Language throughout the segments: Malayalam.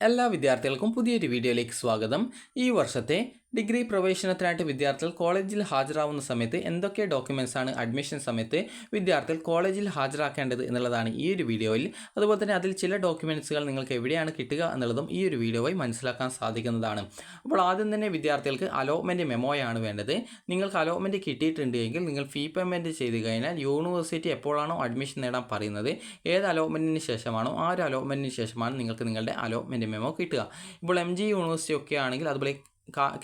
എല്ലാ വിദ്യാർത്ഥികൾക്കും പുതിയൊരു വീഡിയോയിലേക്ക് സ്വാഗതം. ഈ വർഷത്തെ ഡിഗ്രി പ്രവേശനത്തിനായിട്ട് വിദ്യാർത്ഥികൾ കോളേജിൽ ഹാജരാവുന്ന സമയത്ത് എന്തൊക്കെ ഡോക്യുമെൻറ്റ്സ് ആണ് അഡ്മിഷൻ സമയത്ത് വിദ്യാർത്ഥികൾ കോളേജിൽ ഹാജരാക്കേണ്ടത് എന്നുള്ളതാണ് ഈ ഒരു വീഡിയോയിൽ. അതുപോലെ തന്നെ അതിൽ ചില ഡോക്യുമെൻറ്റ്സുകൾ നിങ്ങൾക്ക് എവിടെയാണ് കിട്ടുക എന്നുള്ളതും ഈ ഒരു വീഡിയോ വഴി മനസ്സിലാക്കാൻ സാധിക്കുന്നതാണ്. അപ്പോൾ ആദ്യം തന്നെ വിദ്യാർത്ഥികൾക്ക് അലോട്ട്മെൻറ്റ് മെമ്മോയാണ് വേണ്ടത്. നിങ്ങൾക്ക് അലോട്ട്മെൻറ്റ് കിട്ടിയിട്ടുണ്ട് എങ്കിൽ നിങ്ങൾ ഫീ പേയ്മെൻറ്റ് ചെയ്ത് കഴിഞ്ഞാൽ യൂണിവേഴ്സിറ്റി എപ്പോഴാണോ അഡ്മിഷൻ നേടാൻ പറയുന്നത്, ഏത് അലോട്ട്മെൻറ്റിന് ശേഷമാണോ ആ ഒരു അലോട്ട്മെൻറ്റിന് ശേഷമാണ് നിങ്ങൾക്ക് നിങ്ങളുടെ അലോട്ട്മെൻറ്റ് മെമ്മോ കിട്ടുക. ഇപ്പോൾ MG യൂണിവേഴ്സിറ്റി ഒക്കെ ആണെങ്കിൽ, അതുപോലെ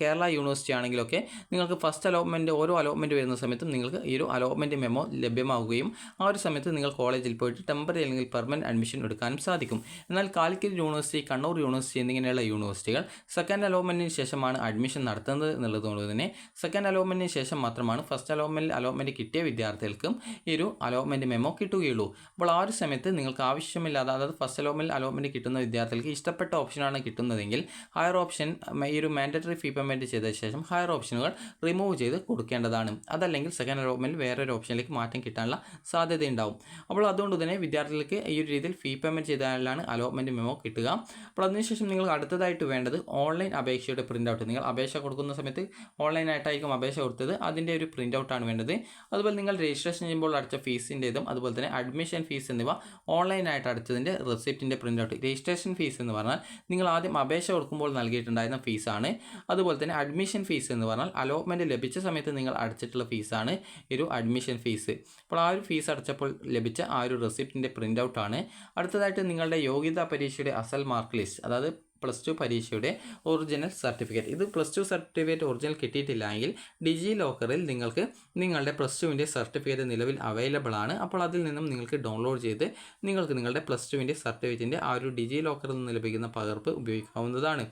കേരള യൂണിവേഴ്സിറ്റി ആണെങ്കിലൊക്കെ നിങ്ങൾക്ക് ഫസ്റ്റ് അലോട്ട്മെൻറ്റ് ഓരോ അലോട്ട്മെൻറ്റ് വരുന്ന സമയത്തും നിങ്ങൾക്ക് ഈ ഒരു അലോട്ട്മെൻറ്റ് മെമ്മോ ലഭ്യമാവുകയും ആ ഒരു സമയത്ത് നിങ്ങൾ കോളേജിൽ പോയിട്ട് ടെമ്പററി അല്ലെങ്കിൽ പെർമനൻറ്റ് അഡ്മിഷൻ എടുക്കാനും സാധിക്കും. എന്നാൽ കാലിക്കറ്റ് യൂണിവേഴ്സിറ്റി, കണ്ണൂർ യൂണിവേഴ്സിറ്റി എന്നിങ്ങനെയുള്ള യൂണിവേഴ്സിറ്റികൾ സെക്കൻഡ് അലോട്ട്മെൻറ്റിന് ശേഷമാണ് അഡ്മിഷൻ നടത്തുന്നത് എന്നുള്ളതുകൊണ്ട് തന്നെ സെക്കൻഡ് അലോട്ട്മെൻറ്റിന് ശേഷം മാത്രമാണ് ഫസ്റ്റ് അലോട്ട്മെൻറ്റ് കിട്ടിയ വിദ്യാർത്ഥികൾക്കും ഈ ഒരു അലോട്ട്മെൻറ്റ് മെമ്മോ കിട്ടുകയുള്ളൂ. അപ്പോൾ ആ ഒരു സമയത്ത് നിങ്ങൾക്ക് ആവശ്യമില്ലാതെ, അതായത് ഫസ്റ്റ് അലോട്ട്മെൻറ്റ് കിട്ടുന്ന വിദ്യാർത്ഥികൾക്ക് ഇഷ്ടപ്പെട്ട ഓപ്ഷനാണ് കിട്ടുന്നതെങ്കിൽ ഹയർ ഓപ്ഷൻ ഈ ഒരു മാൻഡറ്ററി ഫീ പേയ്മെൻറ്റ് ചെയ്ത ശേഷം ഹയർ ഓപ്ഷനുകൾ റിമൂവ് ചെയ്ത് കൊടുക്കേണ്ടതാണ്. അതല്ലെങ്കിൽ സെക്കൻഡ് അലോട്ട്മെൻറ്റിൽ വേറൊരു ഓപ്ഷനിലേക്ക് മാറ്റം കിട്ടാനുള്ള സാധ്യതയുണ്ടാവും. അപ്പോൾ അതുകൊണ്ട് തന്നെ വിദ്യാർത്ഥികൾക്ക് ഈ ഒരു രീതിയിൽ ഫീ പേയ്മെൻറ്റ് ചെയ്താലാണ് അലോട്ട്മെൻറ്റ് മെമ്മോ കിട്ടുക. അപ്പോൾ അതിനുശേഷം നിങ്ങൾ അടുത്തതായിട്ട് വേണ്ടത് ഓൺലൈൻ അപേക്ഷയുടെ പ്രിൻ്റ് ഔട്ട്. നിങ്ങൾ അപേക്ഷ കൊടുക്കുന്ന സമയത്ത് ഓൺലൈനായിട്ടായിരിക്കും അപേക്ഷ കൊടുത്തത്, അതിൻ്റെ ഒരു പ്രിൻ്റ് ഔട്ടാണ് വേണ്ടത്. അതുപോലെ നിങ്ങൾ രജിസ്ട്രേഷൻ ചെയ്യുമ്പോൾ അടച്ച ഫീസിൻ്റേതും അതുപോലെ തന്നെ അഡ്മിഷൻ ഫീസ് എന്നിവ ഓൺലൈനായിട്ട് അടച്ചതിൻ്റെ റെസിപ്റ്റിൻ്റെ പ്രിൻ്റ് ഔട്ട്. രജിസ്ട്രേഷൻ ഫീസ് എന്ന് പറഞ്ഞാൽ നിങ്ങൾ ആദ്യം അപേക്ഷ കൊടുക്കുമ്പോൾ നൽകിയിട്ടുണ്ടായിരുന്ന ഫീസാണ്. അതുപോലെ തന്നെ അഡ്മിഷൻ ഫീസ് എന്ന് പറഞ്ഞാൽ അലോട്ട്മെൻറ്റ് ലഭിച്ച സമയത്ത് നിങ്ങൾ അടച്ചിട്ടുള്ള ഫീസാണ് ഈ ഒരു അഡ്മിഷൻ ഫീസ്. അപ്പോൾ ആ ഒരു ഫീസ് അടച്ചപ്പോൾ ലഭിച്ച ആ ഒരു റെസിപ്റ്റിൻ്റെ പ്രിൻ്റ് ഔട്ടാണ്. അടുത്തതായിട്ട് നിങ്ങളുടെ യോഗ്യതാ പരീക്ഷയുടെ അസൽ മാർക്ക് ലിസ്റ്റ്, അതായത് +2 പരീക്ഷയുടെ ഒറിജിനൽ സർട്ടിഫിക്കറ്റ്. ഇത് +2 സർട്ടിഫിക്കറ്റ് ഒറിജിനൽ കിട്ടിയിട്ടില്ല എങ്കിൽ ഡിജി ലോക്കറിൽ നിങ്ങൾക്ക് നിങ്ങളുടെ +2വിൻ്റെ സർട്ടിഫിക്കറ്റ് നിലവിൽ അവൈലബിൾ ആണ്. അപ്പോൾ അതിൽ നിന്നും നിങ്ങൾക്ക് ഡൗൺലോഡ് ചെയ്ത് നിങ്ങൾക്ക് നിങ്ങളുടെ +2വിൻ്റെ സർട്ടിഫിക്കറ്റിൻ്റെ ആ ഒരു ഡിജി ലോക്കറിൽ നിന്ന് ലഭിക്കുന്ന പകർപ്പ് ഉപയോഗിക്കാവുന്നതാണ്.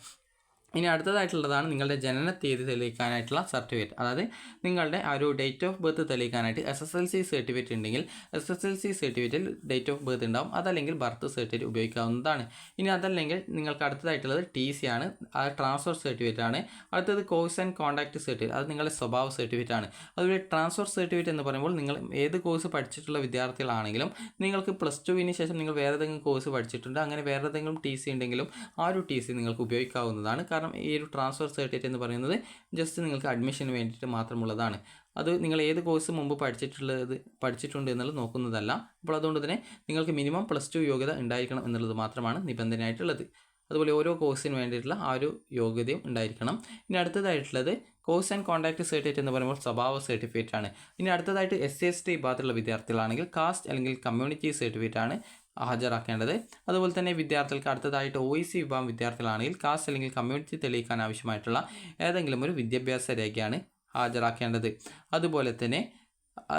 ഇനി അടുത്തതായിട്ടുള്ളതാണ് നിങ്ങളുടെ ജനന തീയതി തെളിയിക്കാനായിട്ടുള്ള സർട്ടിഫിക്കറ്റ്. അതായത് നിങ്ങളുടെ ആ ഒരു ഡേറ്റ് ഓഫ് ബർത്ത് തെളിയിക്കാനായിട്ട് SSLC സർട്ടിഫിക്കറ്റ് ഉണ്ടെങ്കിൽ SSLC സർട്ടിഫിക്കറ്റിൽ ഡേറ്റ് ഓഫ് ബർത്ത് ഉണ്ടാവും, അതല്ലെങ്കിൽ ബർത്ത് സർട്ടിഫിക്കറ്റ് ഉപയോഗിക്കാവുന്നതാണ്. ഇനി അതല്ലെങ്കിൽ നിങ്ങൾക്ക് അടുത്തതായിട്ടുള്ളത് TC ആണ്, അത് ട്രാൻസ്ഫർ സർട്ടിഫിക്കറ്റ് ആണ്. അടുത്തത് കോഴ്സ് ആൻഡ് കോൺടാക്ട് സർട്ടിഫിക്കറ്റ്, അത് നിങ്ങളുടെ സ്വഭാവ സർട്ടിഫിക്കറ്റ് ആണ്. അതുപോലെ ട്രാൻസ്ഫർ സർട്ടിഫിക്കറ്റ് എന്ന് പറയുമ്പോൾ നിങ്ങൾ ഏത് കോഴ്സ് പഠിച്ചിട്ടുള്ള വിദ്യാർത്ഥികളാണെങ്കിലും നിങ്ങൾക്ക് +2വിന് ശേഷം നിങ്ങൾ വേറെ ഏതെങ്കിലും കോഴ്സ് പഠിച്ചിട്ടുണ്ട്, അങ്ങനെ വേറെ ഏതെങ്കിലും TC ഉണ്ടെങ്കിലും ആ ഒരു TC നിങ്ങൾക്ക് ഉപയോഗിക്കാവുന്നതാണ്. കാരണം ഈ ഒരു ട്രാൻസ്ഫർ സർട്ടിഫിക്കറ്റ് എന്ന് പറയുന്നത് ജസ്റ്റ് നിങ്ങൾക്ക് അഡ്മിഷന് വേണ്ടിയിട്ട് മാത്രമുള്ളതാണ്. അത് നിങ്ങൾ ഏത് കോഴ്സ് മുമ്പ് പഠിച്ചിട്ടുണ്ട് എന്നുള്ളത് നോക്കുന്നതല്ല. അപ്പോൾ അതുകൊണ്ട് തന്നെ നിങ്ങൾക്ക് മിനിമം +2 യോഗ്യത ഉണ്ടായിരിക്കണം എന്നുള്ളത് മാത്രമാണ് നിബന്ധനയായിട്ടുള്ളത്. അതുപോലെ ഓരോ കോഴ്സിന് വേണ്ടിയിട്ടുള്ള ആ ഒരു യോഗ്യതയും ഉണ്ടായിരിക്കണം. ഇനി അടുത്തതായിട്ടുള്ളത് കോഴ്സ് ആൻഡ് കോൺടാക്ട് സർട്ടിഫിക്കറ്റ് എന്ന് പറയുമ്പോൾ സ്വഭാവ സർട്ടിഫിക്കറ്റ് ആണ്. ഇനി അടുത്തതായിട്ട് SC/ST വിഭാഗത്തിലുള്ള വിദ്യാർത്ഥികളാണെങ്കിൽ കാസ്റ്റ് അല്ലെങ്കിൽ കമ്മ്യൂണിറ്റി സർട്ടിഫിക്കറ്റ് ആണ് ഹാജരാക്കേണ്ടത്. അതുപോലെ തന്നെ വിദ്യാർത്ഥികൾക്ക് അടുത്തതായിട്ട് OEC വിഭാഗം വിദ്യാർത്ഥികളാണെങ്കിൽ കാസ്റ്റ് അല്ലെങ്കിൽ കമ്മ്യൂണിറ്റി തെളിയിക്കാൻ ആവശ്യമായിട്ടുള്ള ഏതെങ്കിലും ഒരു വിദ്യാഭ്യാസ രേഖയാണ് ഹാജരാക്കേണ്ടത്. അതുപോലെ തന്നെ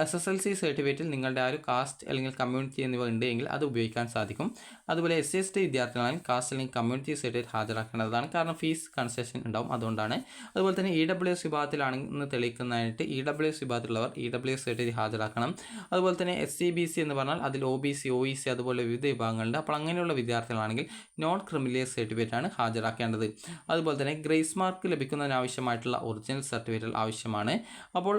SSLC സർട്ടിഫിക്കറ്റിൽ നിങ്ങളുടെ ആ ഒരു കാസ്റ്റ് അല്ലെങ്കിൽ കമ്മ്യൂണിറ്റി എന്നിവ ഉണ്ട് എങ്കിൽ അത് ഉപയോഗിക്കാൻ സാധിക്കും. അതുപോലെ SC/ST വിദ്യാർത്ഥികളാണെങ്കിൽ കാസ്റ്റ് അല്ലെങ്കിൽ കമ്മ്യൂണിറ്റി സർട്ടിഫിക്കറ്റ് ഹാജരാക്കേണ്ടതാണ്, കാരണം ഫീസ് കൺസെഷൻ ഉണ്ടാവും, അതുകൊണ്ടാണ്. അതുപോലെ തന്നെ EWS വിഭാഗത്തിലാണെന്ന് തെളിയിക്കുന്നതിനായിട്ട് EWS വിഭാഗത്തിലുള്ളവർ EWS സർട്ടിഫിക്കറ്റ് ഹാജരാക്കണം. അതുപോലെ തന്നെ SC/BC എന്ന് പറഞ്ഞാൽ അതിൽ OBC, OEC അതുപോലെ വിവിധ വിഭാഗങ്ങളുണ്ട്. അപ്പോൾ അങ്ങനെയുള്ള വിദ്യാർത്ഥികളാണെങ്കിൽ നോൺ ക്രിമിനൽ സർട്ടിഫിക്കറ്റ് ആണ് ഹാജരാക്കേണ്ടത്. അതുപോലെ തന്നെ ഗ്രേസ് മാർക്ക് ലഭിക്കുന്നതിനാവശ്യമായിട്ടുള്ള ഒറിജിനൽ സർട്ടിഫിക്കറ്റ് ആവശ്യമാണ്. അപ്പോൾ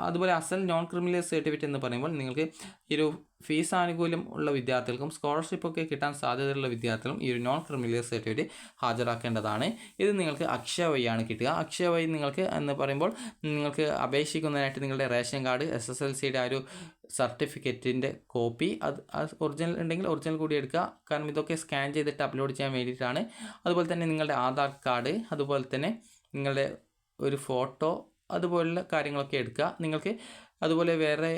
അതുപോലെ അസൽ നോൺ ക്രിമിനൽ സർട്ടിഫിക്കറ്റ് എന്ന് പറയുമ്പോൾ നിങ്ങൾക്ക് ഈ ഒരു ഫീസ് ആനുകൂല്യം ഉള്ള വിദ്യാർത്ഥികൾക്കും സ്കോളർഷിപ്പൊക്കെ കിട്ടാൻ സാധ്യതയുള്ള വിദ്യാർത്ഥികളും ഈ ഒരു നോൺ ക്രിമിനൽ സർട്ടിഫിക്കറ്റ് ഹാജരാക്കേണ്ടതാണ്. ഇത് നിങ്ങൾക്ക് അക്ഷയ വഴിയാണ് കിട്ടുക. അക്ഷയ വഴി നിങ്ങൾക്ക് എന്ന് പറയുമ്പോൾ നിങ്ങൾക്ക് അപേക്ഷിക്കുന്നതിനായിട്ട് നിങ്ങളുടെ റേഷൻ കാർഡ്, SSLCയുടെ ആ ഒരു സർട്ടിഫിക്കറ്റിൻ്റെ കോപ്പി, അത് ഒറിജിനൽ ഉണ്ടെങ്കിൽ ഒറിജിനൽ കൂടി എടുക്കുക, കാരണം ഇതൊക്കെ സ്കാൻ ചെയ്തിട്ട് അപ്ലോഡ് ചെയ്യാൻ വേണ്ടിയിട്ടാണ്. അതുപോലെ തന്നെ നിങ്ങളുടെ ആധാർ കാർഡ്, അതുപോലെ തന്നെ നിങ്ങളുടെ ഒരു ഫോട്ടോ, അതുപോലുള്ള കാര്യങ്ങളൊക്കെ എടുക്കുക. നിങ്ങൾക്ക് അതുപോലെ വേറെ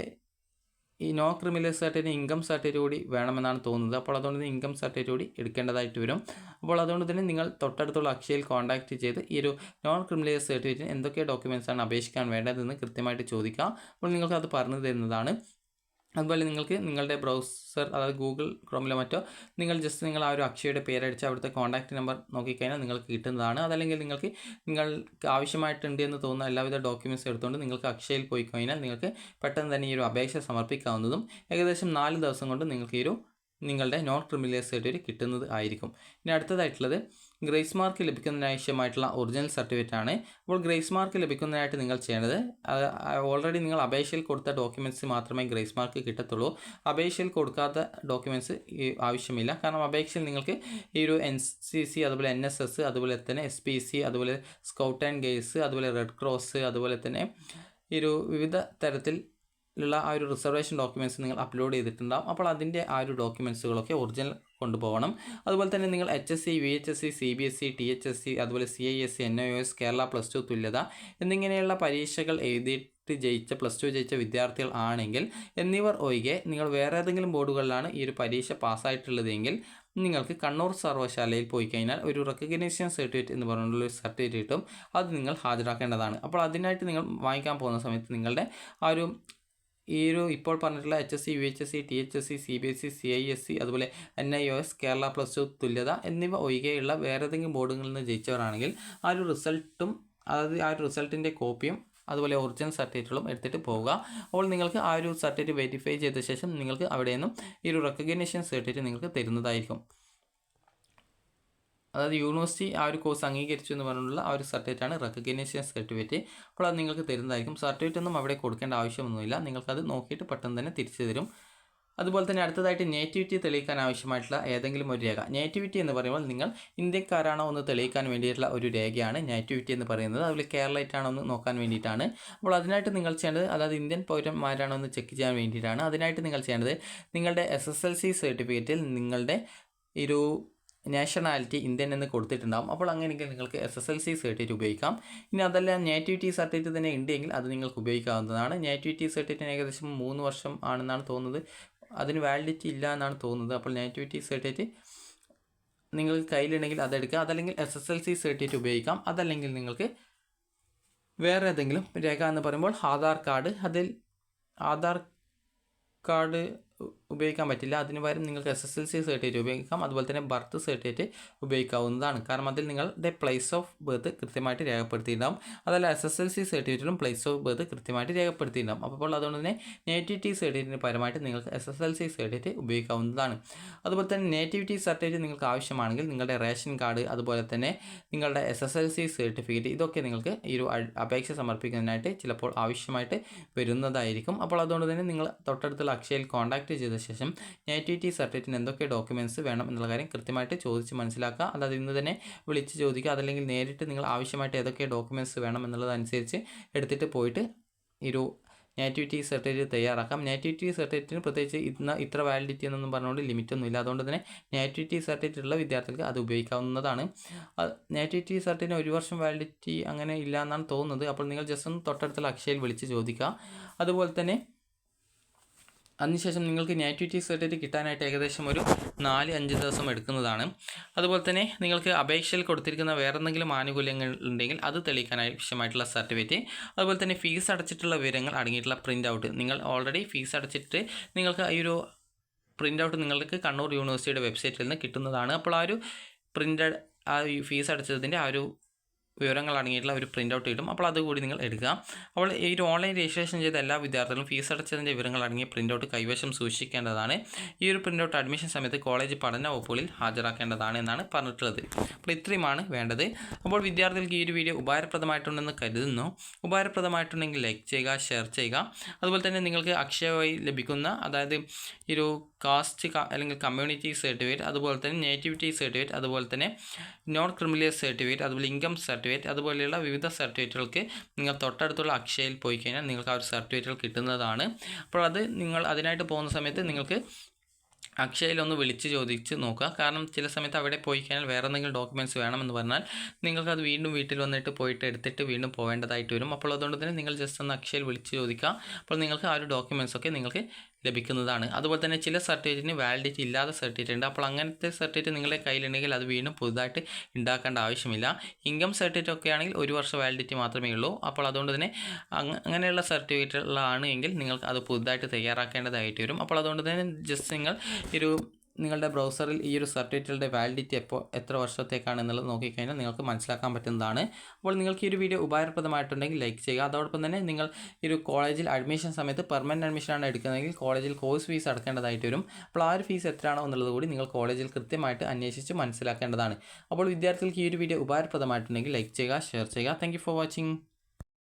ഈ no criminal certificate income certificate കൂടി വേണമെന്നാണ് തോന്നുന്നത്. അപ്പോൾ അതുകൊണ്ട് തന്നെ ഇൻകം സർട്ടിഫിക്കറ്റ് കൂടി എടുക്കേണ്ടതായിട്ട് വരും. അപ്പോൾ അതുകൊണ്ട് തന്നെ നിങ്ങൾ തൊട്ടടുത്തുള്ള അക്ഷയയിൽ കോൺടാക്റ്റ് ചെയ്ത് ഈ ഒരു നോൺ ക്രിമിനൽ സർട്ടിഫിക്കറ്റിന് എന്തൊക്കെ ഡോക്യുമെൻറ്റ്സാണ് അപേക്ഷിക്കാൻ വേണ്ടതെന്ന് കൃത്യമായിട്ട് ചോദിക്കുക. അപ്പോൾ നിങ്ങൾക്ക് അത് പറഞ്ഞു തരുന്നതാണ്. അതുപോലെ നിങ്ങൾക്ക് നിങ്ങളുടെ ബ്രൗസർ, അതായത് ഗൂഗിൾ ക്രോമിലോ മറ്റോ നിങ്ങൾ ആ ഒരു അക്ഷയയുടെ പേരടിച്ച് അവിടുത്തെ കോൺടാക്റ്റ് നമ്പർ നോക്കിക്കഴിഞ്ഞാൽ നിങ്ങൾക്ക് കിട്ടുന്നതാണ്. അതല്ലെങ്കിൽ നിങ്ങൾക്ക് ആവശ്യമായിട്ടുണ്ട് എന്ന് തോന്നുന്ന എല്ലാവിധ ഡോക്യുമെൻറ്റ്സ് എടുത്തുകൊണ്ട് നിങ്ങൾക്ക് അക്ഷയയിൽ പോയി കഴിഞ്ഞാൽ നിങ്ങൾക്ക് പെട്ടെന്ന് തന്നെ ഈ ഒരു അപേക്ഷ സമർപ്പിക്കാവുന്നതും ഏകദേശം 4 ദിവസം കൊണ്ട് നിങ്ങൾക്ക് ഈ ഒരു നിങ്ങളുടെ നോൺ ക്രിമിനൽ സർട്ടിഫിക്കറ്റ് കിട്ടുന്നത് ആയിരിക്കും. ഇനി അടുത്തതായിട്ടുള്ളത് ഗ്രേസ് മാർക്ക് ലഭിക്കുന്നതിനാവശ്യമായിട്ടുള്ള ഒറിജിനൽ സർട്ടിഫിക്കറ്റ് ആണ്. അപ്പോൾ ഗ്രേസ് മാർക്ക് ലഭിക്കുന്നതിനായിട്ട് നിങ്ങൾ ചെയ്യേണ്ടത് ഓൾറെഡി നിങ്ങൾ അപേക്ഷയിൽ കൊടുത്ത ഡോക്യുമെൻറ്റ്സ് മാത്രമേ ഗ്രേസ് മാർക്ക് കിട്ടത്തുള്ളൂ. അപേക്ഷയിൽ കൊടുക്കാത്ത ഡോക്യുമെൻറ്റ്സ് ആവശ്യമില്ല. കാരണം അപേക്ഷയിൽ നിങ്ങൾക്ക് ഈ ഒരു NCC, അതുപോലെ NSS, അതുപോലെ തന്നെ SPC, അതുപോലെ സ്കൗട്ട് ആൻഡ് ഗൈഡ്സ്, അതുപോലെ റെഡ് ക്രോസ്, അതുപോലെ തന്നെ ഈ ഒരു വിവിധ തരത്തിലുള്ള ആ ഒരു റിസർവേഷൻ ഡോക്യുമെൻറ്റ്സ് നിങ്ങൾ അപ്ലോഡ് ചെയ്തിട്ടുണ്ടാകും. അപ്പോൾ അതിൻ്റെ ആ ഒരു ഡോക്യുമെൻറ്റ്സുകളൊക്കെ ഒറിജിനൽ കൊണ്ടുപോകണം. അതുപോലെ തന്നെ നിങ്ങൾ HSC, VHSC, CBSE, THSC, അതുപോലെ CISE, NIOS, കേരള +2 തുല്യത എന്നിങ്ങനെയുള്ള പരീക്ഷകൾ എഴുതിയിട്ട് ജയിച്ച +2 ജയിച്ച വിദ്യാർത്ഥികൾ ആണെങ്കിൽ എന്നിവർ ഒഴികെ നിങ്ങൾ വേറെ ഏതെങ്കിലും ബോർഡുകളിലാണ് ഈ ഒരു പരീക്ഷ പാസ്സായിട്ടുള്ളതെങ്കിൽ നിങ്ങൾക്ക് കണ്ണൂർ സർവകലാശാലയിൽ പോയി കഴിഞ്ഞാൽ ഒരു റെക്കഗ്നേഷൻ സർട്ടിഫിക്കറ്റ് എന്ന് പറഞ്ഞുള്ള സർട്ടിഫിക്കറ്റ് കിട്ടും. അത് നിങ്ങൾ ഹാജരാക്കേണ്ടതാണ്. അപ്പോൾ അതിനായിട്ട് നിങ്ങൾ വാങ്ങിക്കാൻ പോകുന്ന സമയത്ത് നിങ്ങളുടെ ആ ഒരു ഈ ഒരു ഇപ്പോൾ പറഞ്ഞിട്ടുള്ള HSC, VHSC, THSC, CBSE, CISE, അതുപോലെ NIOS, കേരള +2 തുല്യത എന്നിവ ഒഴികെയുള്ള വേറെ ഏതെങ്കിലും ബോർഡുകളിൽ നിന്ന് ജയിച്ചവരാണെങ്കിൽ ആ ഒരു റിസൾട്ടും, അതായത് ആ ഒരു റിസൾട്ടിൻ്റെ കോപ്പിയും അതുപോലെ ഒറിജിനൽ സർട്ടിഫിക്കറ്റുകളും എടുത്തിട്ട് പോവുക. അപ്പോൾ നിങ്ങൾക്ക് ആ ഒരു സർട്ടിഫിക്കറ്റ് വെരിഫൈ ചെയ്ത ശേഷം നിങ്ങൾക്ക് അവിടെ നിന്നും ഈ ഒരു റെക്കഗ്നേഷൻ സർട്ടിഫിക്കറ്റ് നിങ്ങൾക്ക് തരുന്നതായിരിക്കും. അതായത് യൂണിവേഴ്സിറ്റി ആ ഒരു കോഴ്സ് അംഗീകരിച്ചു എന്ന് പറഞ്ഞുള്ള ആ ഒരു സർട്ടിഫിക്കറ്റാണ് റെക്കഗ്നേഷൻ സർട്ടിഫിക്കറ്റ്. അപ്പോൾ അത് നിങ്ങൾക്ക് തരുന്നതായിരിക്കും. സർട്ടിഫിക്കറ്റ് ഒന്നും അവിടെ കൊടുക്കേണ്ട ആവശ്യമൊന്നുമില്ല. നിങ്ങൾക്കത് നോക്കിയിട്ട് പെട്ടെന്ന് തന്നെ തിരിച്ചു തരും. അതുപോലെ തന്നെ അടുത്തതായിട്ട് നേറ്റിവിറ്റി തെളിയിക്കാൻ ആവശ്യമായിട്ടുള്ള ഏതെങ്കിലും ഒരു രേഖ. നേറ്റിവിറ്റി എന്ന് പറയുമ്പോൾ നിങ്ങൾ ഇന്ത്യക്കാരാണോ എന്ന് തെളിയിക്കാൻ വേണ്ടിയിട്ടുള്ള ഒരു രേഖയാണ് നേറ്റിവിറ്റി എന്ന് പറയുന്നത്. അതുപോലെ കേരളൈറ്റ് ആണോ എന്ന് നോക്കാൻ വേണ്ടിയിട്ടാണ്. അപ്പോൾ അതിനായിട്ട് നിങ്ങൾ ചെയ്യേണ്ടത്, അതായത് ഇന്ത്യൻ പൗരന്മാരാണോ എന്ന് ചെക്ക് ചെയ്യാൻ വേണ്ടിയിട്ടാണ്. അതിനായിട്ട് നിങ്ങൾ ചെയ്യേണ്ടത് നിങ്ങളുടെ SSLC സർട്ടിഫിക്കറ്റിൽ നിങ്ങളുടെ ഒരു നാഷണാലിറ്റി ഇന്ത്യൻ എന്ന് കൊടുത്തിട്ടുണ്ടാകും. അപ്പോൾ അങ്ങനെയെങ്കിൽ നിങ്ങൾക്ക് SSLC സർട്ടിഫിക്കറ്റ് ഉപയോഗിക്കാം. ഇനി അതല്ല നേറ്റിവിറ്റി സർട്ടിഫിക്കറ്റ് തന്നെ ഉണ്ടെങ്കിൽ അത് നിങ്ങൾക്ക് ഉപയോഗിക്കാവുന്നതാണ്. നേറ്റിവിറ്റി സർട്ടിഫിക്കറ്റിന് ഏകദേശം 3 വർഷം ആണെന്നാണ് തോന്നുന്നത്. അതിന് വാലിഡിറ്റി ഇല്ല എന്നാണ് തോന്നുന്നത്. അപ്പോൾ നേറ്റിവിറ്റി സർട്ടിഫിക്കറ്റ് നിങ്ങൾക്ക് കയ്യിലുണ്ടെങ്കിൽ അതെടുക്കുക. അതല്ലെങ്കിൽ SSLC സർട്ടിഫിക്കറ്റ് ഉപയോഗിക്കാം. അതല്ലെങ്കിൽ നിങ്ങൾക്ക് വേറെ ഏതെങ്കിലും രേഖ എന്ന് പറയുമ്പോൾ ആധാർ കാർഡ്, അതിൽ ആധാർ കാർഡ് ഉപയോഗിക്കാൻ പറ്റില്ല. അതിന് പകരം നിങ്ങൾക്ക് SSLC സർട്ടിഫിക്കറ്റ് ഉപയോഗിക്കാം. അതുപോലെ തന്നെ ബർത്ത് സർട്ടിഫിക്കറ്റ് ഉപയോഗിക്കാവുന്നതാണ്. കാരണം അതിൽ നിങ്ങളുടെ പ്ലേസ് ഓഫ് ബർത്ത് കൃത്യമായിട്ട് രേഖപ്പെടുത്തിയിട്ടുണ്ടാകും. അതല്ല SSLC സർട്ടിഫിക്കറ്റിലും പ്ലേസ് ഓഫ് ബർത്ത് കൃത്യമായിട്ട് രേഖപ്പെടുത്തിയിട്ടുണ്ടാകും. അപ്പോൾ അതുകൊണ്ട് തന്നെ നേറ്റിവിറ്റി സർട്ടിഫിക്കറ്റിന് പരമായിട്ട് നിങ്ങൾക്ക് SSLC സർട്ടിഫിക്കറ്റ് ഉപയോഗിക്കാവുന്നതാണ്. അതുപോലെ തന്നെ നേറ്റിവിറ്റി സർട്ടിഫിക്കറ്റ് നിങ്ങൾക്ക് ആവശ്യമാണെങ്കിൽ നിങ്ങളുടെ റേഷൻ കാർഡ്, അതുപോലെ തന്നെ നിങ്ങളുടെ SSLC സർട്ടിഫിക്കറ്റ്, ഇതൊക്കെ നിങ്ങൾക്ക് ഈ ഒരു അപേക്ഷ സമർപ്പിക്കുന്നതിനായിട്ട് ചിലപ്പോൾ ആവശ്യമായിട്ട് വരുന്നതായിരിക്കും. അപ്പോൾ അതുകൊണ്ട് തന്നെ നിങ്ങൾ തൊട്ടടുത്തുള്ള അക്ഷയയിൽ കോൺടാക്ട് ചെയ്ത ശേഷം നേറ്റിവിറ്റി സർട്ടിഫിക്കറ്റിന് എന്തൊക്കെ ഡോക്യുമെൻറ്റ്സ് വേണം എന്നുള്ള കാര്യം കൃത്യമായിട്ട് ചോദിച്ച് മനസ്സിലാക്കുക. അതായത് ഇന്ന് തന്നെ വിളിച്ച് ചോദിക്കുക. അതല്ലെങ്കിൽ നേരിട്ട് നിങ്ങൾ ആവശ്യമായിട്ട് ഏതൊക്കെ ഡോക്യുമെൻറ്റ്സ് വേണം എന്നുള്ളതനുസരിച്ച് എടുത്തിട്ട് പോയിട്ട് ഒരു നേറ്റിവിറ്റി സർട്ടിഫിക്കറ്റ് തയ്യാറാക്കാം. നേറ്റിവിറ്റി സർട്ടിഫിക്കറ്റിന് പ്രത്യേകിച്ച് ഇത്ര വാലിഡിറ്റി എന്നൊന്നും പറഞ്ഞുകൊണ്ട് ലിമിറ്റൊന്നുമില്ല. അതുകൊണ്ട് തന്നെ നേറ്റിവിറ്റി സർട്ടിഫിക്കറ്റ് ഉള്ള വിദ്യാർത്ഥികൾക്ക് അത് ഉപയോഗിക്കാവുന്നതാണ്. നേറ്റിവിറ്റി സർട്ടിഫിക്കറ്റിന് 1 വർഷം വാലിഡിറ്റി അങ്ങനെ ഇല്ല എന്നാണ് തോന്നുന്നത്. അപ്പോൾ നിങ്ങൾ ജസ്റ്റ് ഒന്ന് തൊട്ടടുത്തുള്ള അക്ഷയയിൽ വിളിച്ച് ചോദിക്കുക. അതുപോലെ തന്നെ അതിനുശേഷം നിങ്ങൾക്ക് നേറ്റിവിറ്റി സർട്ടിഫിക്കറ്റ് കിട്ടാനായിട്ട് ഏകദേശം ഒരു 4-5 ദിവസം എടുക്കുന്നതാണ്. അതുപോലെ തന്നെ നിങ്ങൾക്ക് അപേക്ഷയിൽ കൊടുത്തിരിക്കുന്ന വേറെ എന്തെങ്കിലും ആനുകൂല്യങ്ങൾ ഉണ്ടെങ്കിൽ അത് തെളിയിക്കാൻ ആവശ്യമായിട്ടുള്ള സർട്ടിഫിക്കറ്റ്, അതുപോലെ തന്നെ ഫീസ് അടച്ചിട്ടുള്ള വിവരങ്ങൾ അടങ്ങിയിട്ടുള്ള പ്രിൻ്റ് ഔട്ട്. നിങ്ങൾ ഓൾറെഡി ഫീസ് അടച്ചിട്ട് നിങ്ങൾക്ക് ഈ ഒരു പ്രിൻ്റ് ഔട്ട് നിങ്ങൾക്ക് കണ്ണൂർ യൂണിവേഴ്സിറ്റിയുടെ വെബ്സൈറ്റിൽ നിന്ന് കിട്ടുന്നതാണ്. അപ്പോൾ ആ ഒരു പ്രിൻ്റഡ് ആ ഫീസ് അടച്ചതിൻ്റെ ആ ഒരു വിവരങ്ങൾ അടങ്ങിയിട്ടുള്ള ഒരു പ്രിൻ്റ് ഔട്ട് കിട്ടും. അപ്പോൾ അതുകൂടി നിങ്ങൾ എടുക്കുക. അപ്പോൾ ഈ ഒരു ഓൺലൈൻ രജിസ്ട്രേഷൻ ചെയ്ത എല്ലാ വിദ്യാർത്ഥികളും ഫീസ് അടച്ചതിൻ്റെ വിവരങ്ങൾ അടങ്ങിയ പ്രിൻ്റ് ഔട്ട് കൈവശം സൂക്ഷിക്കേണ്ടതാണ്. ഈ ഒരു പ്രിൻ്റ് ഔട്ട് അഡ്മിഷൻ സമയത്ത് കോളേജ് പഠന വകുപ്പുകളിൽ ഹാജരാക്കേണ്ടതാണ് എന്നാണ് പറഞ്ഞിട്ടുള്ളത്. അപ്പോൾ ഇത്രയുമാണ് വേണ്ടത്. അപ്പോൾ വിദ്യാർത്ഥികൾക്ക് ഈ ഒരു വീഡിയോ ഉപകാരപ്രദമായിട്ടുണ്ടെന്ന് കരുതുന്നു. ഉപകാരപ്രദമായിട്ടുണ്ടെങ്കിൽ ലൈക്ക് ചെയ്യുക, ഷെയർ ചെയ്യുക. അതുപോലെ തന്നെ നിങ്ങൾക്ക് അക്ഷയ വഴി ലഭിക്കുന്ന, അതായത് ഈ ഒരു കാസ്റ്റ് അല്ലെങ്കിൽ കമ്മ്യൂണിറ്റി സർട്ടിഫിക്കറ്റ്, അതുപോലെ തന്നെ നേറ്റിവിറ്റി സർട്ടിഫിക്കറ്റ്, അതുപോലെ തന്നെ നോൺ ക്രിമിനൽ സർട്ടിഫിക്കറ്റ്, അതുപോലെ ഇൻകം സർട്ടിഫിക്കറ്റ്, അതുപോലെയുള്ള വിവിധ സർട്ടിഫിക്കറ്റുകൾക്ക് നിങ്ങൾ തൊട്ടടുത്തുള്ള അക്ഷയയിൽ പോയി കഴിഞ്ഞാൽ നിങ്ങൾക്ക് ആ ഒരു സർട്ടിഫിക്കറ്റുകൾ കിട്ടുന്നതാണ്. അപ്പോൾ അത് നിങ്ങൾ അതിനായിട്ട് പോകുന്ന സമയത്ത് നിങ്ങൾക്ക് അക്ഷയയിലൊന്ന് വിളിച്ച് ചോദിച്ച് നോക്കുക. കാരണം ചില സമയത്ത് അവിടെ പോയി കഴിഞ്ഞാൽ വേറെ എന്തെങ്കിലും ഡോക്യുമെൻറ്റ്സ് വേണമെന്ന് പറഞ്ഞാൽ നിങ്ങൾക്കത് വീണ്ടും വീട്ടിൽ വന്നിട്ട് പോയിട്ട് എടുത്തിട്ട് വീണ്ടും പോവേണ്ടതായിട്ട് വരും. അപ്പോൾ അതുകൊണ്ട് തന്നെ നിങ്ങൾ ജസ്റ്റ് ഒന്ന് അക്ഷയയിൽ വിളിച്ച് ചോദിക്കുക. അപ്പോൾ നിങ്ങൾക്ക് ആ ഒരു ഡോക്യുമെൻറ്റ്സൊക്കെ നിങ്ങൾക്ക് ലഭിക്കുന്നതാണ്. അതുപോലെ തന്നെ ചില സർട്ടിഫിക്കറ്റിന് വാലിഡിറ്റി ഇല്ലാത്ത സർട്ടിഫിക്കറ്റ് ഉണ്ട്. അപ്പോൾ അങ്ങനത്തെ സർട്ടിഫിക്കറ്റ് നിങ്ങളുടെ കയ്യിലുണ്ടെങ്കിൽ അത് വീണ്ടും പുതുതായിട്ട് ഉണ്ടാക്കേണ്ട ആവശ്യമില്ല. ഇൻകം സർട്ടിഫിക്കറ്റ് ഒക്കെ ആണെങ്കിൽ 1 വർഷം വാലിഡിറ്റി മാത്രമേ ഉള്ളൂ. അപ്പോൾ അതുകൊണ്ട് തന്നെ അങ്ങനെയുള്ള സർട്ടിഫിക്കറ്റുകളാണ് എങ്കിൽ നിങ്ങൾക്ക് അത് പുതുതായിട്ട് തയ്യാറാക്കേണ്ടതായിട്ട് വരും. അപ്പോൾ അതുകൊണ്ട് തന്നെ ജസ്റ്റ് നിങ്ങൾ ഒരു നിങ്ങളുടെ ബ്രൗസറിൽ ഈ ഒരു സർട്ടിഫിക്കറ്റുകളുടെ വാലിഡിറ്റി എത്ര വർഷത്തേക്കാണ് എന്നുള്ളത് നോക്കിക്കഴിഞ്ഞാൽ നിങ്ങൾക്ക് മനസ്സിലാക്കാൻ പറ്റുന്നതാണ്. അപ്പോൾ നിങ്ങൾക്ക് ഈ ഒരു വീഡിയോ ഉപകാരപ്രദമായിട്ടുണ്ടെങ്കിൽ ലൈക്ക് ചെയ്യുക. അതോടൊപ്പം തന്നെ നിങ്ങൾ ഈ ഒരു കോളേജിൽ അഡ്മിഷൻ സമയത്ത് പെർമനൻറ്റ് അഡ്മിഷനാണ് എടുക്കുന്നതെങ്കിൽ കോളേജിൽ കോഴ്സ് ഫീസ് അടക്കേണ്ടതായിട്ട് വരും. അപ്പോൾ ആ ഒരു ഫീസ് എത്രയാണോ എന്നുള്ളത് കൂടി നിങ്ങൾ കോളേജിൽ കൃത്യമായിട്ട് അന്വേഷിച്ച് മനസ്സിലാക്കേണ്ടതാണ്. അപ്പോൾ വിദ്യാർത്ഥികൾക്ക് ഈ ഒരു വീഡിയോ ഉപകാരപ്രദമായിട്ടുണ്ടെങ്കിൽ ലൈക്ക് ചെയ്യുക, ഷെയർ ചെയ്യുക. Thank you for watching.